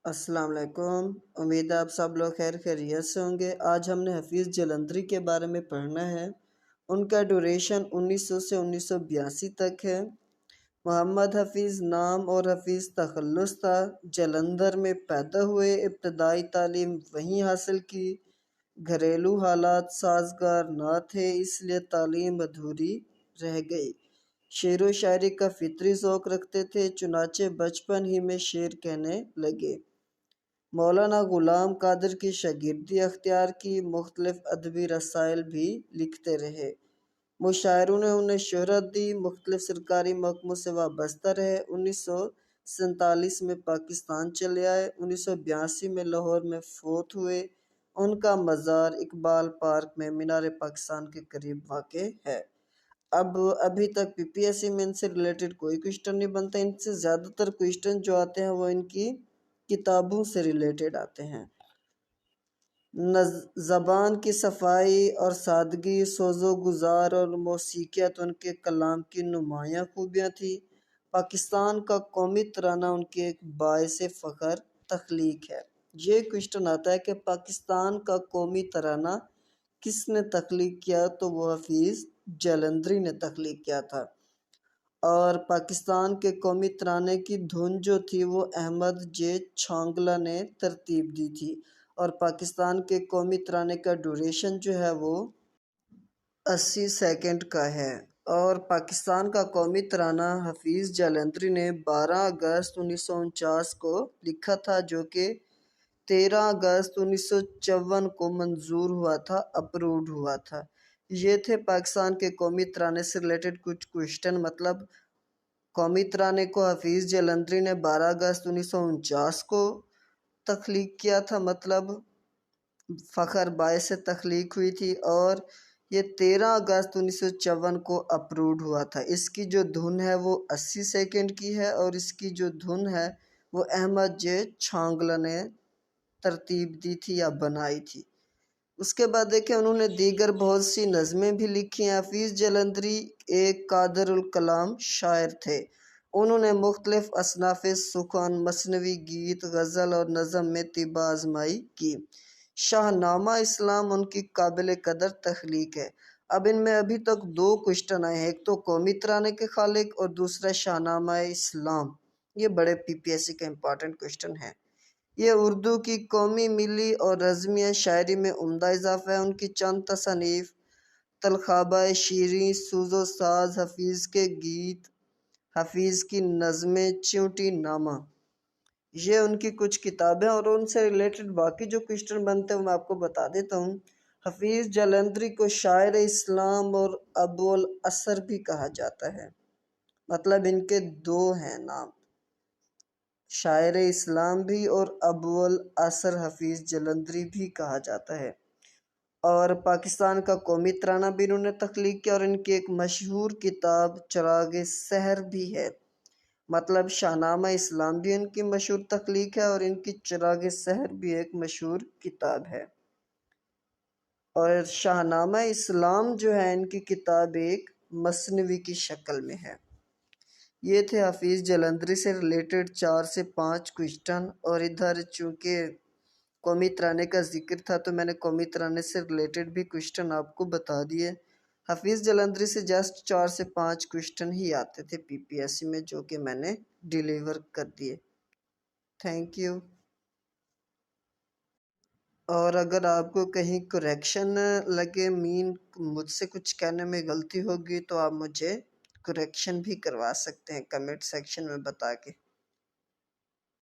अस्सलाम वालेकुम। उम्मीद है आप सब लोग खैर खैरियत से होंगे। आज हमने हफीज़ जलंधरी के बारे में पढ़ना है। उनका ड्यूरेशन 1900 से 1982 तक है। मोहम्मद हफीज़ नाम और हफीज़ तखल्लुस था। जलंधर में पैदा हुए, इब्तदाई तालीम वहीं हासिल की। घरेलू हालात साजगार न थे, इसलिए तालीम अधूरी रह गई। शेर व शायरी का फितरी ज़ौक़ रखते थे, चुनाचे बचपन ही में शेर कहने लगे। मौलाना ग़ुलाम कादिर की शागिर्दी अख्तियार की, मुख्तलिफ अदबी रसाइल भी लिखते रहे। मुशायरों ने उन्हें शोहरत दी, मुख्तलिफ सरकारी महकमों से वाबस्ता रहे। 1947 में पाकिस्तान चले आए। 1982 में लाहौर में फौत हुए। उनका मज़ार इकबाल पार्क में मीनार पाकिस्तान के करीब वाक़े है। अब अभी तक पीपीएससी में इनसे रिलेटेड कोई क्वेश्चन नहीं बनता। इनसे ज़्यादातर क्वेश्चन जो आते हैं वो इनकी किताबों से रिलेटेड आते हैं। ज़बान की सफाई और सादगी, सोज़ो गुज़ार और मौसीक़ियत उनके कलाम की नुमायाँ खूबियाँ थी। पाकिस्तान का कौमी तराना उनकी एक बाइस फ़ख्र तख्लीक है। ये क्वेश्चन आता है कि पाकिस्तान का कौमी तराना किसने तख्लीक किया, तो वो हफीज़ जलंधरी ने तख्लीक किया था। और पाकिस्तान के कौमी तराने की धुन जो थी वो अहमद जे छांगला ने तरतीब दी थी। और पाकिस्तान के कौमी तराने का ड्यूरेशन जो है वो 80 सेकंड का है। और पाकिस्तान का कौमी तराना हफीज़ जलंधरी ने 12 अगस्त 1949 को लिखा था, जो कि 13 अगस्त 1954 को मंजूर हुआ था, अप्रूव्ड हुआ था। ये थे पाकिस्तान के कौमी तराने से रिलेटेड कुछ क्वेश्चन। मतलब कौमी तराने को हफीज़ जलंधरी ने 12 अगस्त 1949 को तख्लीक किया था, मतलब फ़ख्र बाइस से तख्लीक हुई थी। और ये 13 अगस्त 1954 को अप्रूव्ड हुआ था। इसकी जो धुन है वो 80 सेकंड की है और इसकी जो धुन है वो अहमद जे छांगला ने तरतीब दी थी या बनाई थी। उसके बाद देखें, उन्होंने दीगर बहुत सी नज़में भी लिखी हैं। हफीज़ जलंधरी एक कादरुल कलाम शायर थे। उन्होंने मुख्तलिफ असनाफ़ सुख़न, मसनवी, गीत, गज़ल और नज़म में तिब्बा आज़माई की। शाहनामा इस्लाम उनकी काबिल कदर तख्लीक है। अब इनमें अभी तक दो क्वेश्चन आए हैं, एक तो कौमी तराने के खालिक और दूसरा शाहनामा इस्लाम। ये बड़े पीपीएससी का इम्पॉर्टेंट क्वेश्चन है। ये उर्दू की कौमी, मिली और रज़मिया शायरी में उम्दा इजाफ़ा है। उनकी चंद तसनीफ़ तलखाबा शीरी, सूज़ो साज, हफीज़ के गीत, हफीज़ की नज़में, च्यूंटी नामा, ये उनकी कुछ किताबें। और उनसे रिलेटेड बाकी जो क्वेश्चन बनते हैं वो मैं आपको बता देता हूँ। हफीज़ जलंधरी को शायर इस्लाम और अबुल असर भी कहा जाता है। मतलब इनके दो हैं नाम, शायर इस्लाम भी और अबुल असर हफीज़ जलंधरी भी कहा जाता है। और पाकिस्तान का कौमी तराना भी इन्होंने तख्लीक किया और इनकी एक मशहूर किताब चिराग सहर भी है। मतलब शाहनामा इस्लाम भी इनकी मशहूर तख्लीक है और इनकी चिराग सहर भी एक मशहूर किताब है। और शाहनामा इस्लाम जो है इनकी किताब एक मसनवी की शक्ल में है। ये थे हफीज़ जलंधरी से रिलेटेड 4 से 5 क्वेश्चन। और इधर चूँकि कौमी तराने का जिक्र था तो मैंने कौमी तराने से रिलेटेड भी क्वेश्चन आपको बता दिए। हफीज़ जलंधरी से जस्ट 4 से 5 क्वेश्चन ही आते थे पीपीएससी में, जो कि मैंने डिलीवर कर दिए। Thank you. और अगर आपको कहीं करेक्शन लगे, मुझसे कुछ कहने में गलती होगी, तो आप मुझे करेक्शन भी करवा सकते हैं कमेंट सेक्शन में बता के।